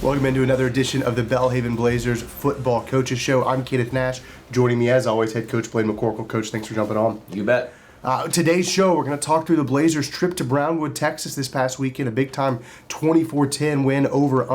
Welcome into another edition of the Belhaven Blazers Football Coaches Show. I'm Kenneth Nash. Joining me, as always, head coach Blaine McCorkle. Coach, thanks for jumping on. You bet. Today's show, we're going to talk through the Blazers' trip to Brownwood, Texas this past weekend, a big-time 24-10 win over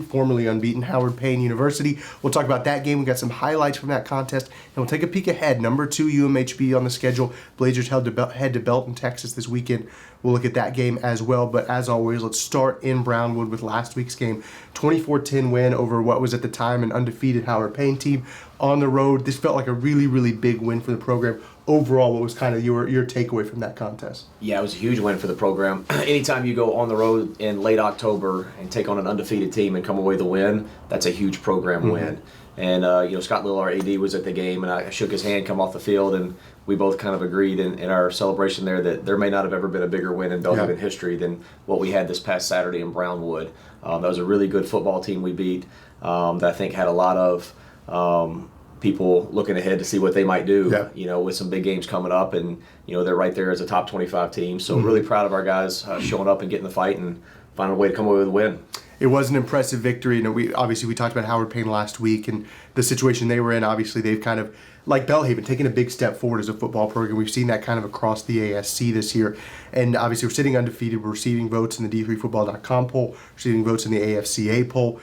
formerly unbeaten, Howard Payne University. We'll talk about that game. We got some highlights from that contest, and we'll take a peek ahead. Number 2 UMHB on the schedule. Blazers head to Belton, Texas this weekend. We'll look at that game as well, but as always, let's start in Brownwood with last week's game. 24-10 win over what was at the time an undefeated Howard Payne team on the road. This felt like a really, really big win for the program. Overall, what was kind of your takeaway from that contest? Yeah, it was a huge win for the program. Anytime you go on the road in late October and take on an undefeated team and come away with a win, that's a huge program win. And Scott Little, our AD, was at the game, and I shook his hand, come off the field, and we both kind of agreed in our celebration there that there may not have ever been a bigger win in Belhaven history than what we had this past Saturday in Brownwood. That was a really good football team we beat that I think had a lot of people looking ahead to see what they might do, with some big games coming up, and they're right there as a top 25 team. So really proud of our guys showing up and getting the fight and finding a way to come away with a win. It was an impressive victory. We talked about Howard Payne last week and the situation they were in. Obviously, they've kind of, like Belhaven, taken a big step forward as a football program. We've seen that kind of across the ASC this year. And obviously, we're sitting undefeated. We're receiving votes in the D3Football.com poll, receiving votes in the AFCA poll.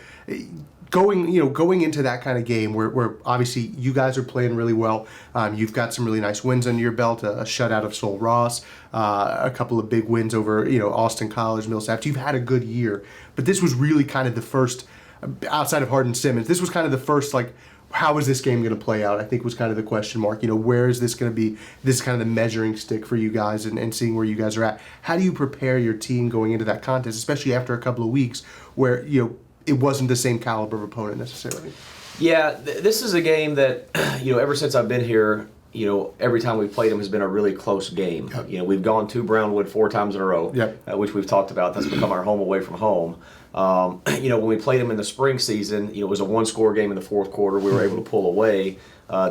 Going into that kind of game where obviously you guys are playing really well. You've got some really nice wins under your belt, a shutout of Sol Ross, a couple of big wins over Austin College, Millsap. You've had a good year, but this was really kind of the first, outside of Hardin-Simmons, this was kind of the first, how is this game going to play out? I think was kind of the question mark. Where is this going to be? This is kind of the measuring stick for you guys and seeing where you guys are at. How do you prepare your team going into that contest, especially after a couple of weeks where, it wasn't the same caliber of opponent necessarily? Yeah, this is a game that, ever since I've been here, every time we've played them has been a really close game. Yep. We've gone to Brownwood 4 times in a row, which we've talked about. That's become our home away from home. When we played them in the spring season, it was a 1-score game in the fourth quarter. We were able to pull away.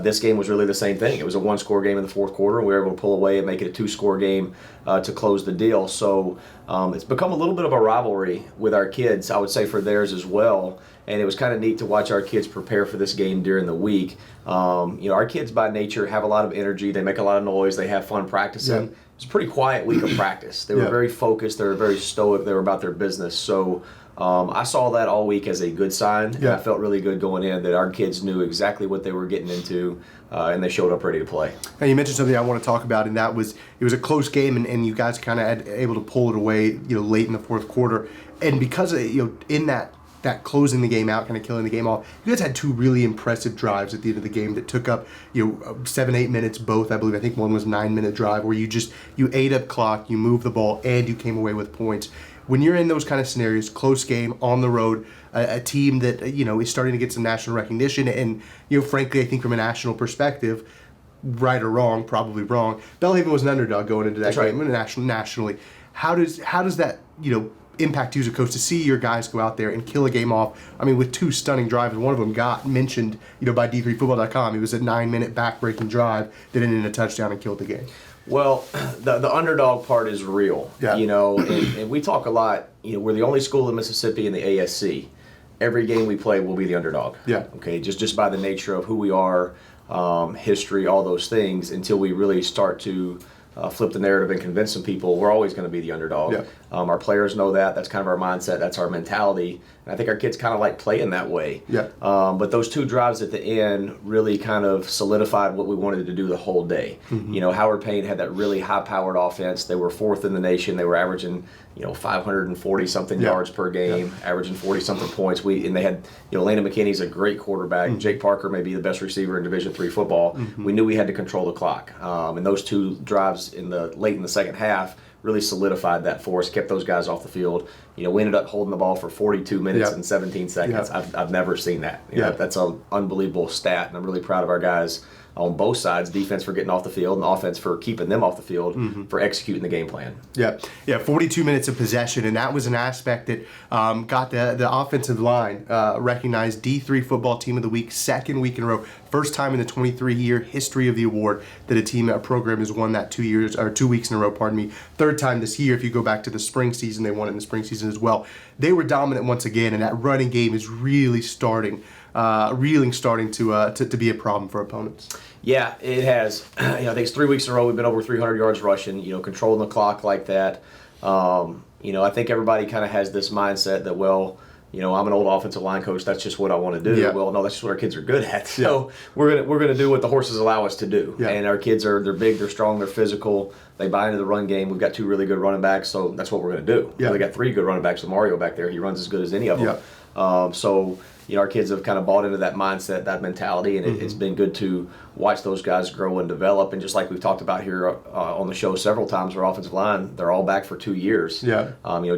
This game was really the same thing. It was a 1-score game in the fourth quarter, and we were able to pull away and make it a 2-score game to close the deal. So it's become a little bit of a rivalry with our kids, I would say, for theirs as well. And it was kind of neat to watch our kids prepare for this game during the week. Our kids by nature have a lot of energy. They make a lot of noise. They have fun practicing. Yeah. It's a pretty quiet week of practice. They were very focused. They were very stoic. They were about their business. So I saw that all week as a good sign. And I felt really good going in that our kids knew exactly what they were getting into, and they showed up ready to play. Now, you mentioned something I want to talk about, and that was it was a close game, and you guys kind of able to pull it away, late in the fourth quarter. And because of, in that closing the game out, kind of killing the game off, you guys had 2 really impressive drives at the end of the game that took up 7-8 minutes both. I believe. I think one was a 9-minute drive where you ate up clock, you moved the ball, and you came away with points. When you're in those kind of scenarios, close game on the road, a team that is starting to get some national recognition, and frankly, I think from a national perspective, right or wrong, probably wrong, Belhaven was an underdog going into that game nationally. How does that impact you as a coach to see your guys go out there and kill a game off? I mean, with 2 stunning drives, one of them got mentioned by D3Football.com. It was a 9-minute back-breaking drive that ended in a touchdown and killed the game. Well, the underdog part is real, and we talk a lot. We're the only school in Mississippi in the ASC. Every game we play will be the underdog. Yeah. Okay, just by the nature of who we are, history, all those things. Until we really start to flip the narrative and convince some people, we're always going to be the underdog. Yeah. Our players know that. That's kind of our mindset. That's our mentality. And I think our kids kind of like playing that way. Yeah. But those 2 drives at the end really kind of solidified what we wanted to do the whole day. Mm-hmm. Howard Payne had that really high-powered offense. They were 4th in the nation. They were averaging 540-something yards per game, averaging 40-something points. And they had, Landon McKinney's a great quarterback. Mm-hmm. Jake Parker may be the best receiver in Division III football. Mm-hmm. We knew we had to control the clock. And those 2 drives late in the second half really solidified that for us, kept those guys off the field. We ended up holding the ball for 42 minutes and 17 seconds. I've never seen that. That's an unbelievable stat, and I'm really proud of our guys on both sides, defense for getting off the field and offense for keeping them off the field for executing the game plan. Yeah, 42 minutes of possession, and that was an aspect that got the offensive line recognized D3 Football Team of the Week, second week in a row. First time in the 23-year history of the award that a program has won that 2 weeks in a row, pardon me. Third time this year. If you go back to the spring season, they won it in the spring season as well. They were dominant once again, and that running game is really starting to be a problem for opponents. Yeah, it has. I think it's 3 weeks in a row we've been over 300 yards rushing. Controlling the clock like that. I think everybody kind of has this mindset that, well, I'm an old offensive line coach. That's just what I want to do. Yeah. Well, no, that's just what our kids are good at. So we're gonna do what the horses allow us to do. Yeah. And our kids they're big, they're strong, they're physical. They buy into the run game. We've got 2 really good running backs, so that's what we're gonna do. Yeah. We got 3 good running backs with Mario back there. He runs as good as any of them. Yeah. So our kids have kind of bought into that mindset, that mentality, and it's been good to watch those guys grow and develop. And just like we've talked about here on the show several times, our offensive line, they're all back for 2 years. Yeah.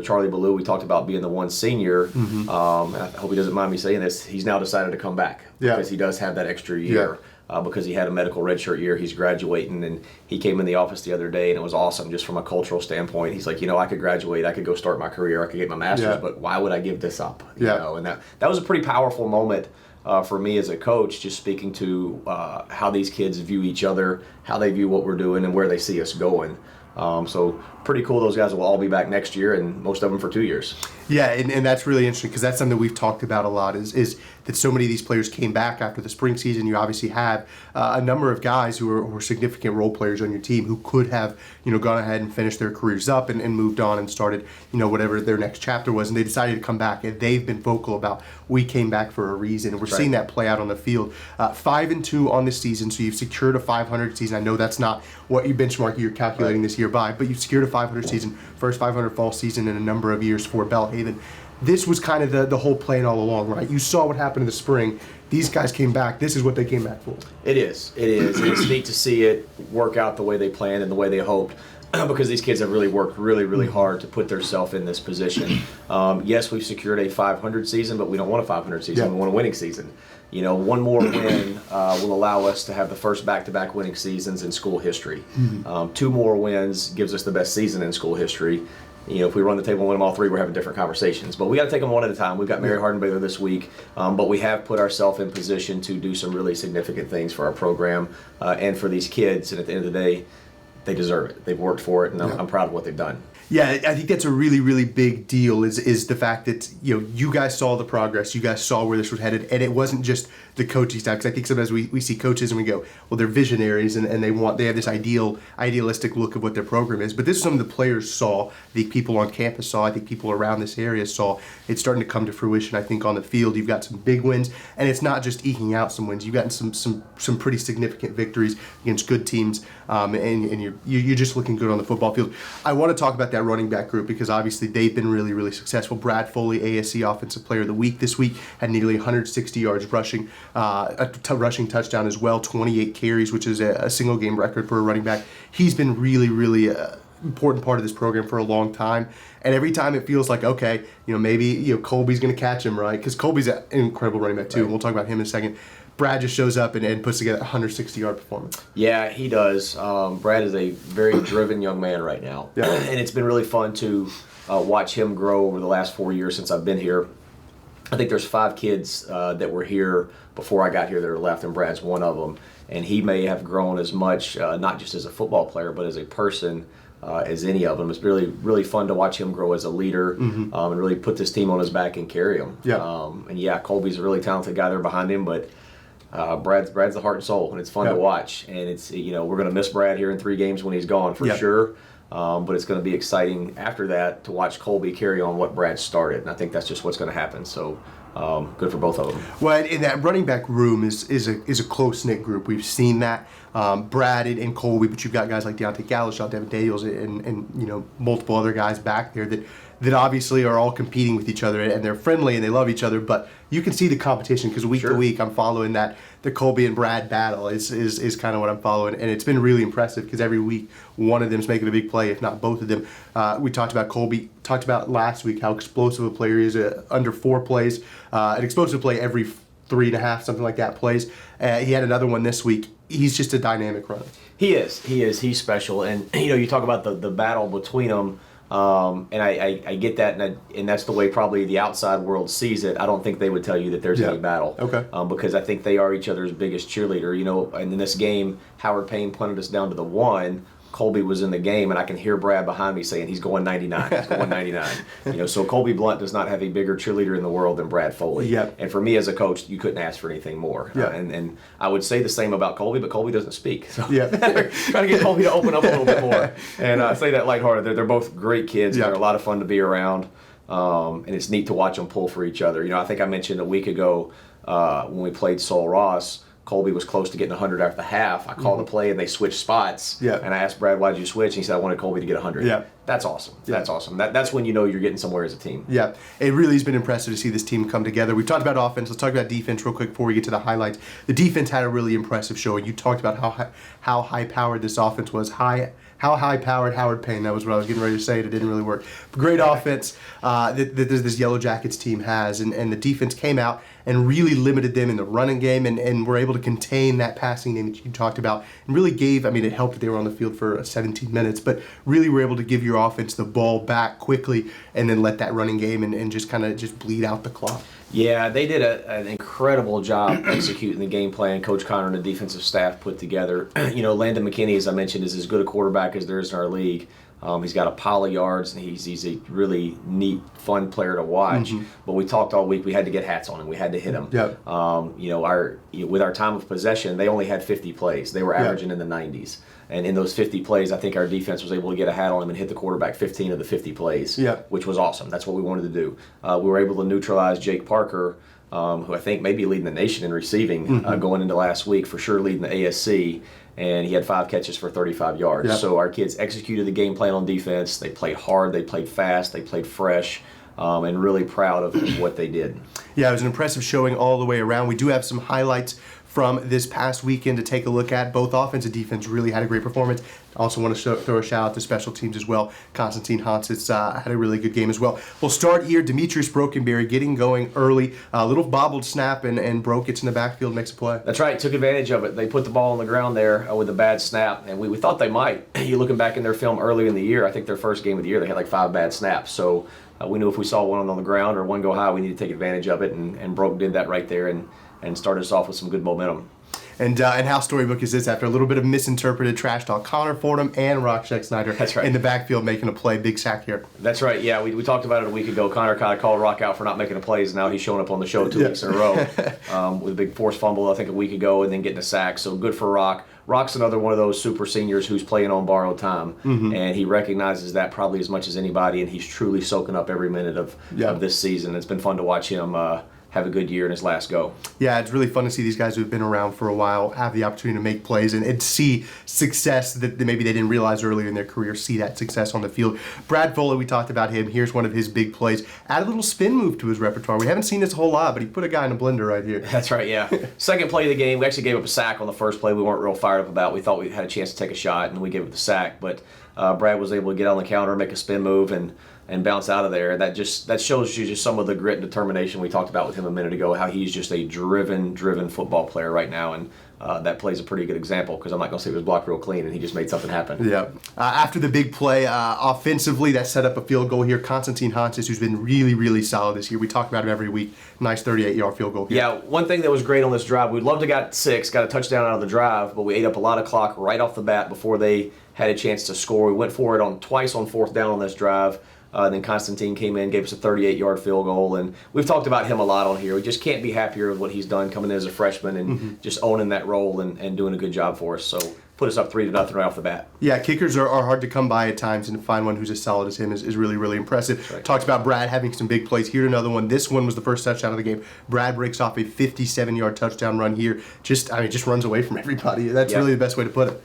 Charlie Ballou, we talked about being the one senior. I hope he doesn't mind me saying this. He's now decided to come back because he does have that extra year. Because he had a medical redshirt year. He's graduating, and he came in the office the other day, and it was awesome just from a cultural standpoint. He's like, I could graduate, I could go start my career, I could get my master's, but why would I give this up? And that was a pretty powerful moment for me as a coach, just speaking to how these kids view each other, how they view what we're doing, and where they see us going. So pretty cool. Those guys will all be back next year, and most of them for 2 years. Yeah, and that's really interesting because that's something we've talked about a lot is that so many of these players came back after the spring season. You obviously have a number of guys who are significant role players on your team who could have gone ahead and finished their careers up and moved on and started whatever their next chapter was, and they decided to come back, and they've been vocal about we came back for a reason, and we're seeing that play out on the field. 5-2 on this season, so you've secured a 500 season. I know that's not what you benchmark you're calculating this year by, but you've secured a 500 season, first 500 fall season in a number of years for Belhaven. This was kind of the whole plan all along, right? You saw what happened in the spring. These guys came back. This is what they came back for. It is. And it's neat to see it work out the way they planned and the way they hoped, because these kids have really worked really hard to put themselves in this position. Yes, we've secured a 500 season, but we don't want a 500 season. We want a winning season. One more win will allow us to have the first back-to-back winning seasons in school history. 2 more wins gives us the best season in school history. If we run the table and win them all 3, we're having different conversations. But we got to take them one at a time. We've got Mary Hardin-Baylor this week, but we have put ourselves in position to do some really significant things for our program and for these kids. And at the end of the day, they deserve it. They've worked for it, and I'm proud of what they've done. Yeah, I think that's a really big deal is the fact that you guys saw the progress, you guys saw where this was headed, and it wasn't just the coaching staff. Because I think sometimes we see coaches and we go, well, they're visionaries and they have this idealistic look of what their program is. But this is something the players saw, I think people on campus saw, I think people around this area saw. It's starting to come to fruition, I think, on the field. You've got some big wins, and it's not just eking out some wins. You've gotten some pretty significant victories against good teams, and you're just looking good on the football field. I want to talk about that running back group because obviously they've been really successful. Brad Foley, ASC Offensive Player of the Week this week, had nearly 160 yards rushing, a rushing touchdown as well, 28 carries, which is a single game record for a running back. He's been really important part of this program for a long time, and every time it feels like, okay, maybe Colby's going to catch him, right? Because Colby's an incredible running back too, and we'll talk about him in a second. Brad just shows up and puts together a 160-yard performance. Yeah, he does. Brad is a very driven young man right now. Yeah. And it's been really fun to watch him grow over the last 4 years since I've been here. I think there's 5 kids that were here before I got here that are left, and Brad's one of them. And he may have grown as much, not just as a football player, but as a person, as any of them. It's really fun to watch him grow as a leader and really put this team on his back and carry him. Yeah. Colby's a really talented guy there behind him, but Brad's the heart and soul, and it's fun to watch. And it's we're going to miss Brad here in 3 games when he's gone for sure. But it's going to be exciting after that to watch Colby carry on what Brad started, and I think that's just what's going to happen. So good for both of them. Well, in that running back room is a close knit group. We've seen that. Brad and Colby, but you've got guys like Deontay Gallishaw, Devin Daniels, and multiple other guys back there that obviously are all competing with each other, and they're friendly and they love each other. But you can see the competition because week to week I'm following that the Colby and Brad battle is kind of what I'm following, and it's been really impressive because every week one of them's making a big play, if not both of them. We talked about Colby, talked about last week how explosive a player he is, under 4 plays, an explosive play every 3.5, something like that, plays. He had another one this week. he's just a dynamic runner. He is. He's special. And, you talk about the battle between them. And I get that, and that's the way probably the outside world sees it. I don't think they would tell you that there's any battle. Okay. Because I think they are each other's biggest cheerleader. And in this game, Howard Payne punted us down to the 1. Colby was in the game, and I can hear Brad behind me saying he's going 99. He's going 99. So Colby Blunt does not have a bigger cheerleader in the world than Brad Foley. Yep. And for me as a coach, you couldn't ask for anything more. And I would say the same about Colby, but Colby doesn't speak. So trying to get Colby to open up a little bit more. And I say that lighthearted. They're both great kids. They're a lot of fun to be around. And it's neat to watch them pull for each other. I think I mentioned a week ago when we played Sol Ross, Colby was close to getting 100 after the half. I called the play and they switched spots. And I asked Brad, why did you switch? And he said, I wanted Colby to get 100. That's awesome. That's awesome. That's when you know you're getting somewhere as a team. It really has been impressive to see this team come together. We've talked about offense. Let's talk about defense real quick before we get to the highlights. The defense had a really impressive showing. You talked about how high-powered this offense was. How high-powered Howard Payne. That was what I was getting ready to say. It didn't really work. Great offense that this Yellow Jackets team has. And the defense came out and really limited them in the running game and were able to contain that passing game that you talked about. And really gave, it helped that they were on the field for 17 minutes, but really were able to give your offense the ball back quickly and then let that running game and just kind of just bleed out the clock. Yeah, they did an incredible job executing the game plan Coach Connor and the defensive staff put together. Landon McKinney, as I mentioned, is as good a quarterback as there is in our league. He's got a pile of yards, and he's a really neat, fun player to watch. But we talked all week. We had to get hats on him. We had to hit him. With our time of possession, they only had 50 plays. They were averaging in the 90s. And in those 50 plays, I think our defense was able to get a hat on him and hit the quarterback 15 of the 50 plays, which was awesome. That's what we wanted to do. We were able to neutralize Jake Parker, who I think may be leading the nation in receiving going into last week, for sure leading the ASC. And he had 5 catches for 35 yards. So our kids executed the game plan on defense. They played hard, they played fast, they played fresh, and really proud of what they did. Yeah, it was an impressive showing all the way around. We do have some highlights from this past weekend to take a look at. Both offense and defense really had a great performance. I also want to throw a shout out to special teams as well. Constantine Hansitz had a really good game as well. We'll start here. Demetrius Brokenberry getting going early. A little bobbled snap, and Broke gets in the backfield, makes a play. That's right. Took advantage of it. They put the ball on the ground there with a bad snap, and we thought they might. You looking back in their film earlier in the year, I think their first game of the year, they had like 5 bad snaps. So we knew if we saw one on the ground or one go high, we needed to take advantage of it, and Broke did that right there and started us off with some good momentum. And how storybook is this after a little bit of misinterpreted trash talk? Connor Fordham and Rockshek Snyder in the backfield making a play. Big sack here. That's right. Yeah, we talked about it a week ago. Connor kind of called Rock out for not making the plays, and now he's showing up on the show 2 weeks in a row with a big forced fumble, I think, a week ago, and then getting a sack. So good for Rock. Rock's another one of those super seniors who's playing on borrowed time, and he recognizes that probably as much as anybody, and he's truly soaking up every minute of this season. It's been fun to watch him have a good year in his last go. Yeah, it's really fun to see these guys who've been around for a while have the opportunity to make plays and see success that maybe they didn't realize earlier in their career, see that success on the field. Brad Foley, we talked about him. Here's one of his big plays. Add a little spin move to his repertoire. We haven't seen this a whole lot, but he put a guy in a blender right here. That's right, yeah. Second play of the game, we actually gave up a sack on the first play we weren't real fired up about. We thought we had a chance to take a shot, and we gave up the sack. But Brad was able to get on the counter, make a spin move, and bounce out of there. That shows you just some of the grit and determination we talked about with him a minute ago, how he's just a driven football player right now, and that plays a pretty good example, because I'm not going to say he was blocked real clean, and he just made something happen. Yeah. After the big play, offensively, that set up a field goal here. Constantine Hansitz, who's been really, really solid this year. We talk about him every week. Nice 38-yard field goal here. Yeah, one thing that was great on this drive, we'd love to got 6, got a touchdown out of the drive, but we ate up a lot of clock right off the bat before they had a chance to score. We went for it twice on 4th down on this drive. Then Constantine came in, gave us a 38-yard field goal, and we've talked about him a lot on here. We just can't be happier with what he's done coming in as a freshman and just owning that role and doing a good job for us. So put us up 3-0 right off the bat. Yeah, kickers are hard to come by at times, and to find one who's as solid as him is really, really impressive. Right. Talked about Brad having some big plays. Here's another one. This one was the first touchdown of the game. Brad breaks off a 57-yard touchdown run here. Just runs away from everybody. That's really the best way to put it.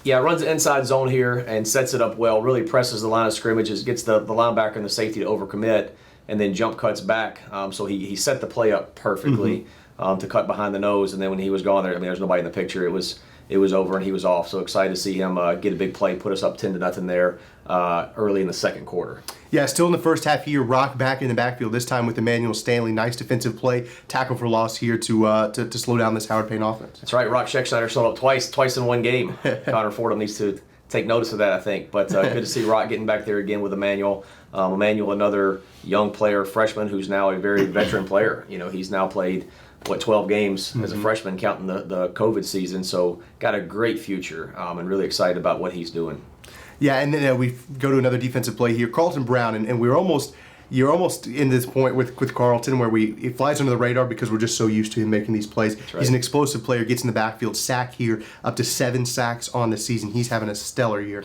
Yeah, runs the inside zone here and sets it up well, really presses the line of scrimmages, gets the linebacker and the safety to overcommit, and then jump cuts back. So he set the play up perfectly to cut behind the nose, and then when he was gone there's nobody in the picture. It was it was over and he was off. So excited to see him get a big play, put us up 10-0 there early in the second quarter. Yeah, still in the first half here, Rock back in the backfield, this time with Emmanuel Stanley. Nice defensive play, tackle for loss here to slow down this Howard Payne offense. That's right, Rock Scheckschneider showed up twice in one game. Connor Fordham needs to take notice of that, I think. But good to see Rock getting back there again with Emmanuel. Emmanuel, another young player, freshman, who's now a very veteran player. He's now played 12 games as a freshman, counting the COVID season. So got a great future, and really excited about what he's doing. Yeah, and then we go to another defensive play here, Carlton Brown, and you're almost in this point with Carlton where it flies under the radar because we're just so used to him making these plays. Right. He's an explosive player, gets in the backfield, sack here, up to 7 sacks on the season. He's having a stellar year.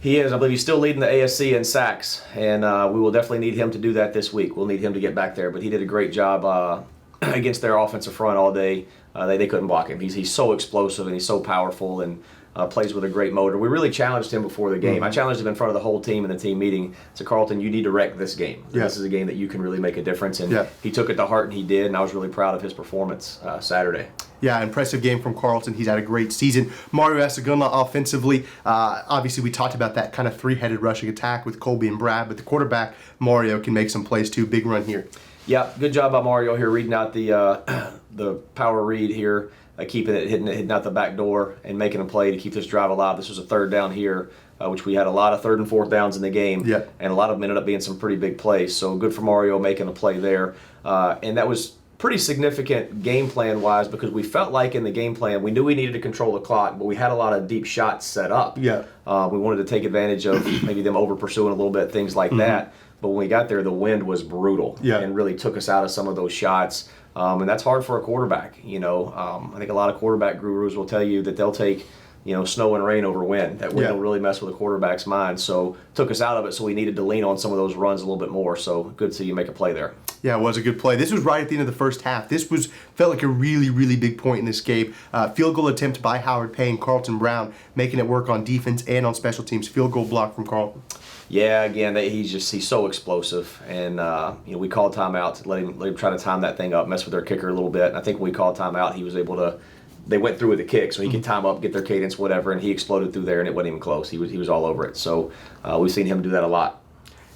He is. I believe he's still leading the ASC in sacks, and we will definitely need him to do that this week. We'll need him to get back there, but he did a great job against their offensive front all day. They couldn't block him. He's so explosive and he's so powerful and plays with a great motor. We really challenged him before the game. I challenged him in front of the whole team in the team meeting. So Carlton, you need to wreck this game. Yeah. This is a game that you can really make a difference. And he took it to heart, and he did. And I was really proud of his performance Saturday. Yeah, impressive game from Carlton. He's had a great season. Mario Asagunla offensively, obviously we talked about that kind of three-headed rushing attack with Colby and Brad, but the quarterback, Mario, can make some plays too. Big run here. Yeah, good job by Mario here, reading out the power read here, keeping it, hitting out the back door and making a play to keep this drive alive. This was a third down here, which we had a lot of third and fourth downs in the game, and a lot of them ended up being some pretty big plays. So good for Mario making a play there. And that was pretty significant game plan wise because we felt like in the game plan we knew we needed to control the clock, but we had a lot of deep shots set up. We wanted to take advantage of maybe them over pursuing a little bit, things like that. But when we got there, the wind was brutal and really took us out of some of those shots. And that's hard for a quarterback. I think a lot of quarterback gurus will tell you that they'll take snow and rain over wind. That wind will really mess with a quarterback's mind. So took us out of it, so we needed to lean on some of those runs a little bit more. So good to see you make a play there. Yeah, it was a good play. This was right at the end of the first half. This felt like a really, really big point in this game. Field goal attempt by Howard Payne, Carlton Brown making it work on defense and on special teams. Field goal block from Carlton. Yeah, again, he's so explosive, and we called timeout to let him try to time that thing up, mess with their kicker a little bit. And I think when we called timeout, he was able to. They went through with the kick, so he could time up, get their cadence, whatever, and he exploded through there, and it wasn't even close. He was all over it. So we've seen him do that a lot.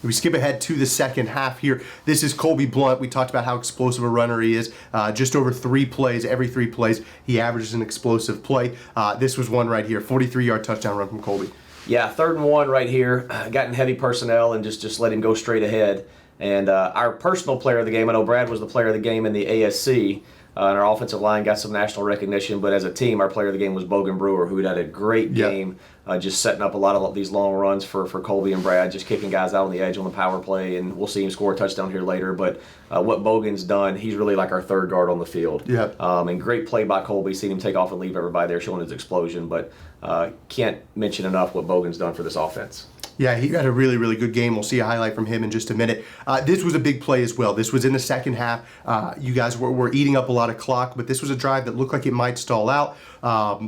We skip ahead to the second half here. This is Colby Blunt. We talked about how explosive a runner he is. Just over 3 plays, every 3 plays, he averages an explosive play. This was one right here, 43-yard touchdown run from Colby. Yeah, 3rd and 1 right here. Got in heavy personnel and just let him go straight ahead. And our personal player of the game, I know Brad was the player of the game in the ASC, and our offensive line got some national recognition, but as a team, our player of the game was Bogan Brewer, who had a great game, just setting up a lot of these long runs for Colby and Brad, just kicking guys out on the edge on the power play, and we'll see him score a touchdown here later. But what Bogan's done, he's really like our third guard on the field. And great play by Colby, seeing him take off and leave everybody there, showing his explosion, but can't mention enough what Bogan's done for this offense. Yeah, he had a really, really good game. We'll see a highlight from him in just a minute. This was a big play as well. This was in the second half. You guys were eating up a lot of clock, but this was a drive that looked like it might stall out.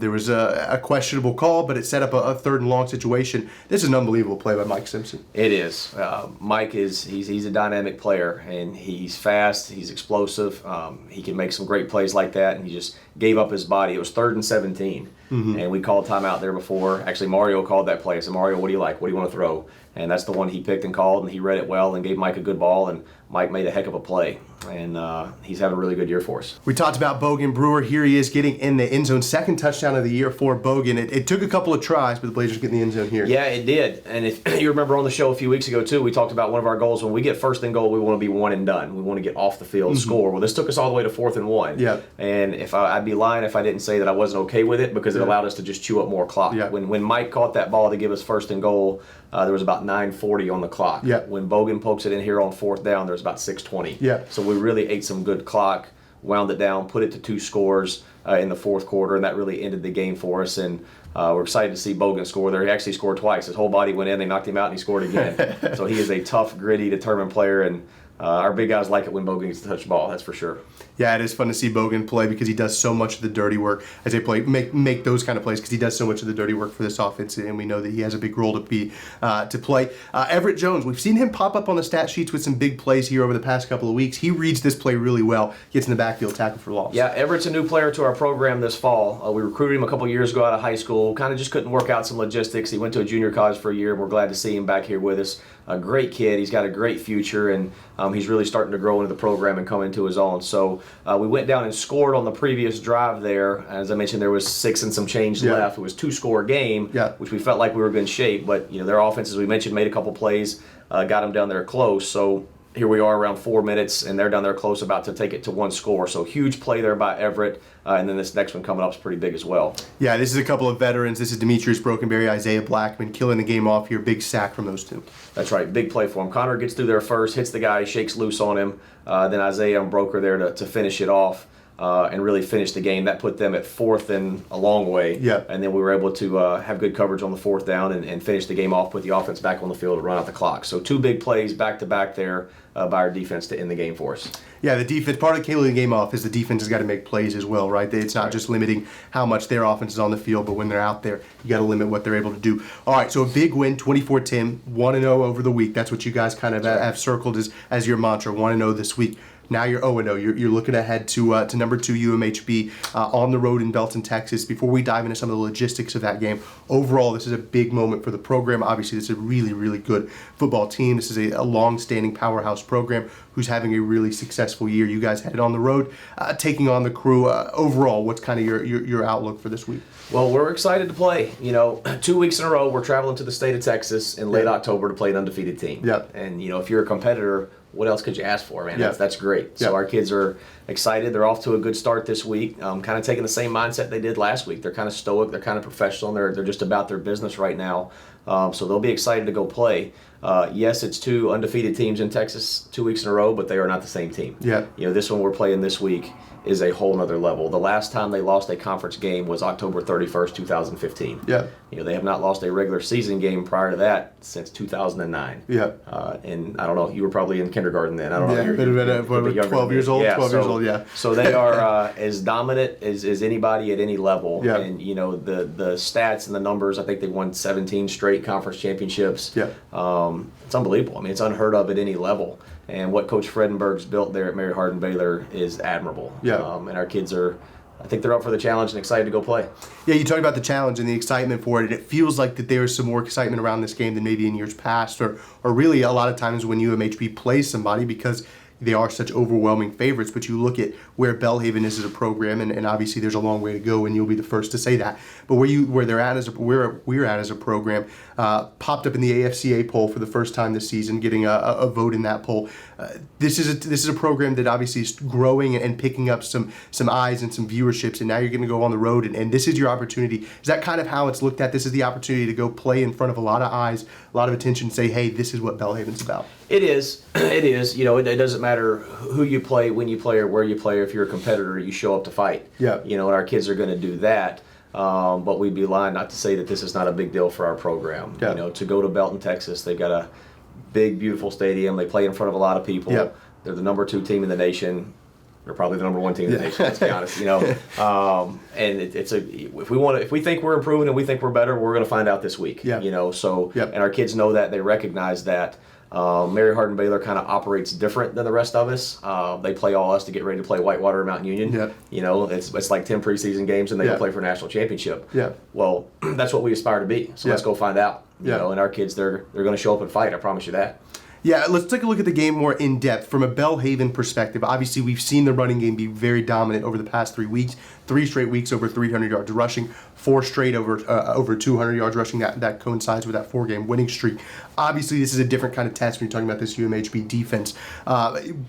There was a questionable call, but it set up a 3rd and long situation. This is an unbelievable play by Mike Simpson. It is. Mike he's a dynamic player, and he's fast. He's explosive. He can make some great plays like that, and he just gave up his body. It was 3rd and 17. And we called timeout there before. Actually, Mario called that play. I said, Mario, what do you like? What do you want to throw? And that's the one he picked and called, and he read it well and gave Mike a good ball, and Mike made a heck of a play. And he's having a really good year for us. We talked about Bogan Brewer. Here he is getting in the end zone. 2nd touchdown of the year for Bogan. It took a couple of tries, but the Blazers get in the end zone here. Yeah, it did. And if you remember on the show a few weeks ago, too, we talked about one of our goals. When we get 1st and goal, we want to be 1 and done. We want to get off the field, score. Well, this took us all the way to 4th and 1. And if I'd be lying if I didn't say that I wasn't okay with it, because it allowed us to just chew up more clock. When Mike caught that ball to give us 1st and goal, there was about 9:40 on the clock. When Bogan pokes it in here on 4th down, there's about 6:20. So we really ate some good clock, wound it down, put it to 2 scores in the 4th quarter, and that really ended the game for us. And we're excited to see Bogan score there. He actually scored twice. His whole body went in, they knocked him out, and he scored again. So he is a tough, gritty, determined player, and our big guys like it when Bogan gets to touch the ball, that's for sure. Yeah, it is fun to see Bogan play because he does so much of the dirty work as they play, make those kind of plays because he does so much of the dirty work for this offense, and we know that he has a big role to play. Everett Jones, we've seen him pop up on the stat sheets with some big plays here over the past couple of weeks. He reads this play really well, gets in the backfield, tackle for loss. Yeah, Everett's a new player to our program this fall. We recruited him a couple years ago out of high school, kind of just couldn't work out some logistics. He went to a junior college for a year, and we're glad to see him back here with us. A great kid, he's got a great future, and he's really starting to grow into the program and come into his own. So we went down and scored on the previous drive there. As I mentioned, there was 6 and some change left. It was 2-score game, which we felt like we were in good shape. But their offense, as we mentioned, made a couple plays, got them down there close. So here we are around 4 minutes, and they're down there close, about to take it to 1 score. So huge play there by Everett, and then this next one coming up is pretty big as well. Yeah, this is a couple of veterans. This is Demetrius Brokenberry, Isaiah Blackman, killing the game off here. Big sack from those two. That's right, big play for him. Connor gets through there first, hits the guy, shakes loose on him. Then Isaiah and Broker there to finish it off. And really finish the game. That put them at 4th and a long way. Yeah. And then we were able to have good coverage on the 4th down and finish the game off, put the offense back on the field to run out the clock. So 2 big plays back to back there by our defense to end the game for us. Yeah, the defense, part of killing the game off is the defense has got to make plays as well, right? It's not just limiting how much their offense is on the field, but when they're out there, you got to limit what they're able to do. All right, so a big win, 24-10, 1-0 over the week. That's what you guys kind of have circled as your mantra, 1-0 this week. Now you're 0-0. You're looking ahead to number 2 UMHB on the road in Belton, Texas. Before we dive into some of the logistics of that game, overall, this is a big moment for the program. Obviously, this is a really, really good football team. This is a long-standing powerhouse program who's having a really successful year. You guys headed on the road, taking on the Crew. Overall, what's kind of your outlook for this week? Well, we're excited to play. 2 weeks in a row, we're traveling to the state of Texas in late October to play an undefeated team. Yep. And, if you're a competitor, what else could you ask for, man? That's great. So our kids are excited. They're off to a good start this week. Kind of taking the same mindset they did last week. They're kind of stoic. They're kind of professional. And they're just about their business right now. So they'll be excited to go play. Yes, it's 2 undefeated teams in Texas 2 weeks in a row, but they are not the same team. Yeah. This one we're playing this week is a whole nother level. The last time they lost a conference game was October 31st, 2015. Yeah. They have not lost a regular season game prior to that since 2009. Yeah. And I don't know, you were probably in kindergarten then. I don't know. You're 12 years old. 12 years old, yeah. So they are as dominant as anybody at any level. Yeah. And, the stats and the numbers, I think they won 17 straight conference championships. Yeah. It's unbelievable. I mean, it's unheard of at any level. And what Coach Fredenberg's built there at Mary Hardin-Baylor is admirable. Yeah. And our kids I think they're up for the challenge and excited to go play. Yeah, you talk about the challenge and the excitement for it, and it feels like that there is some more excitement around this game than maybe in years past, or really a lot of times when UMHB plays somebody, because they are such overwhelming favorites. But you look at where Belhaven is as a program, and obviously there's a long way to go, and you'll be the first to say that. But where they're at as we're at as a program, popped up in the AFCA poll for the first time this season, getting a vote in that poll. This is a program that obviously is growing and picking up some eyes and some viewerships, and now you're going to go on the road, and this is your opportunity. Is that kind of how it's looked at? This is the opportunity to go play in front of a lot of eyes, a lot of attention, say, hey, this is what Belhaven's about. It is. It is. It doesn't matter who you play, when you play, or where you play. If you're a competitor, you show up to fight. Yeah. And our kids are going to do that. But we'd be lying not to say that this is not a big deal for our program. Yeah. To go to Belton, Texas, they've got a big, beautiful stadium. They play in front of a lot of people. Yeah. They're the number 2 team in the nation. They're probably the number 1 team in the nation. Let's be honest. And if we think we're improving and we think we're better, we're going to find out this week. Yeah. And our kids know that. They recognize that. Mary Hardin-Baylor kind of operates different than the rest of us. They play all us to get ready to play Whitewater or Mountain Union. Yeah. It's like 10 preseason games and they go play for a national championship. Yeah. Well, that's what we aspire to be. So let's go find out. And our kids, they're going to show up and fight. I promise you that. Yeah, let's take a look at the game more in depth from a Belhaven perspective. Obviously, we've seen the running game be very dominant over the past 3 weeks. 3 straight weeks over 300 yards rushing, 4 straight over 200 yards rushing. That coincides with that 4-game winning streak. Obviously, this is a different kind of test when you're talking about this UMHB defense.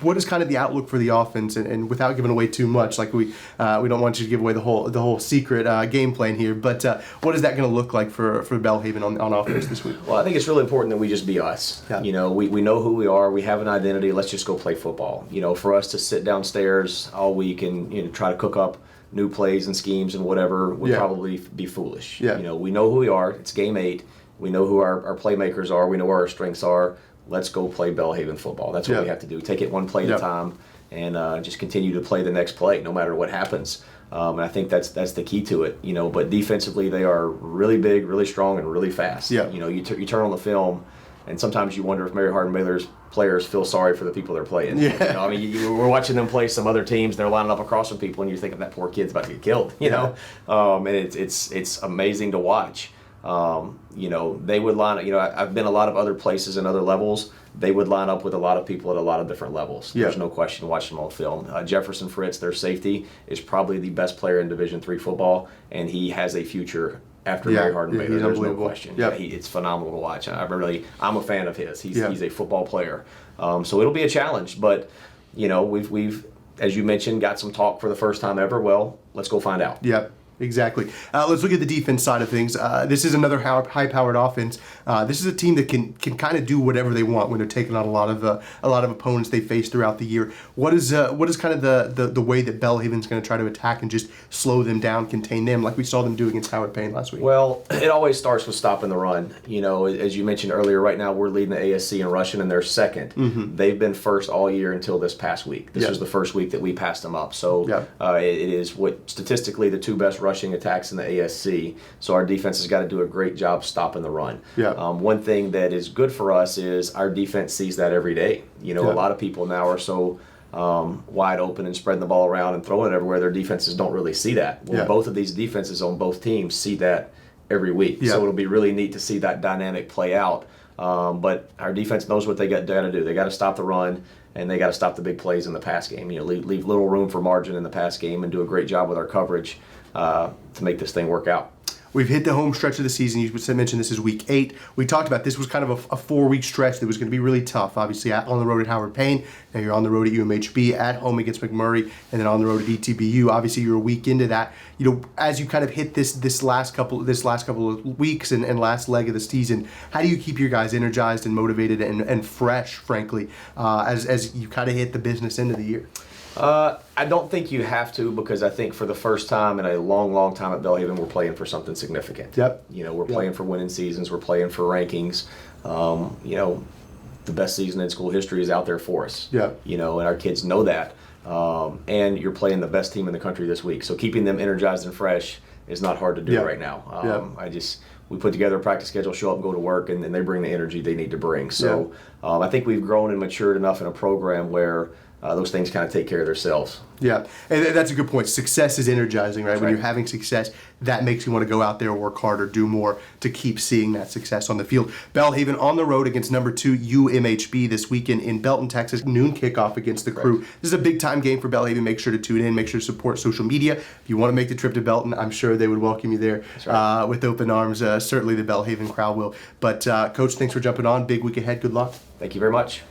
What is kind of the outlook for the offense? And without giving away too much, like we don't want you to give away the whole secret game plan here. But what is that going to look like for Belhaven on offense this week? Well, I think it's really important that we just be us. Yeah. We know who we are. We have an identity. Let's just go play football. For us to sit downstairs all week and try to cook up new plays and schemes and whatever would probably be foolish. Yeah. We know who we are. It's game 8. We know who our playmakers are. We know where our strengths are. let's go play Belhaven football. That's what we have to do. Take it one play at a time, and just continue to play the next play, no matter what happens. And I think that's the key to it. But defensively, they are really big, really strong, and really fast. Yeah. You turn on the film, and sometimes you wonder if Mary Hardin-Baylor's players feel sorry for the people they're playing. Yeah. We're watching them play some other teams. They're lining up across from people, and you're thinking that poor kid's about to get killed. And it's amazing to watch. They would line up. I've been a lot of other places and other levels. They would line up with a lot of people at a lot of different levels. There's no question watching them on film. Jefferson Fritz, their safety, is probably the best player in Division III football, and he has a future after Mary Hardin-Baylor. There's no question. It's phenomenal to watch. I'm a fan of his. He's a football player. So it'll be a challenge, but we've as you mentioned, got some talk for the first time ever. Well, let's go find out. Yep. Exactly. Let's look at the defense side of things. This is another high-powered offense. This is a team that can kind of do whatever they want when they're taking on a lot of opponents they face throughout the year. What is kind of the way that Belhaven's going to try to attack and just slow them down, contain them, like we saw them do against Howard Payne last week? Well, it always starts with stopping the run. As you mentioned earlier, right now we're leading the ASC in rushing, and they're second. Mm-hmm. They've been first all year until this past week. This was the first week that we passed them up. So it is what statistically the two best rushing attacks in the ASC, so our defense has got to do a great job stopping the run. One thing that is good for us is our defense sees that every day. A lot of people now are so wide open and spreading the ball around and throwing it everywhere. Their defenses don't really see that. Well, both of these defenses on both teams see that every week. So it'll be really neat to see that dynamic play out. But our defense knows what they got to do. They got to stop the run, and they got to stop the big plays in the pass game. Leave little room for margin in the pass game, and do a great job with our coverage to make this thing work out. We've hit the home stretch of the season. You mentioned this is week 8. We talked about this was kind of a 4-week stretch that was going to be really tough. Obviously, on the road at Howard Payne. Now you're on the road at UMHB, at home against McMurray, and then on the road at ETBU. Obviously, you're a week into that. As you kind of hit this last couple of weeks and last leg of the season, how do you keep your guys energized and motivated and fresh, frankly, as you kind of hit the business end of the year? I don't think you have to, because I think for the first time in a long, long time at Belhaven, we're playing for something significant. We're playing for winning seasons. We're playing for rankings. The best season in school history is out there for us. And our kids know that. And you're playing the best team in the country this week. So keeping them energized and fresh is not hard to do right now. We put together a practice schedule, show up and go to work, and they bring the energy they need to bring. So I think we've grown and matured enough in a program where those things kind of take care of themselves. Yeah, and that's a good point. Success is energizing, right? When you're having success, that makes you want to go out there, work harder, do more to keep seeing that success on the field. Belhaven on the road against number 2 UMHB this weekend in Belton, Texas. Noon kickoff against the Crew. This is a big time game for Belhaven. Make sure to tune in. Make sure to support social media. If you want to make the trip to Belton, I'm sure they would welcome you there with open arms. Certainly the Belhaven crowd will. But Coach, thanks for jumping on. Big week ahead. Good luck. Thank you very much.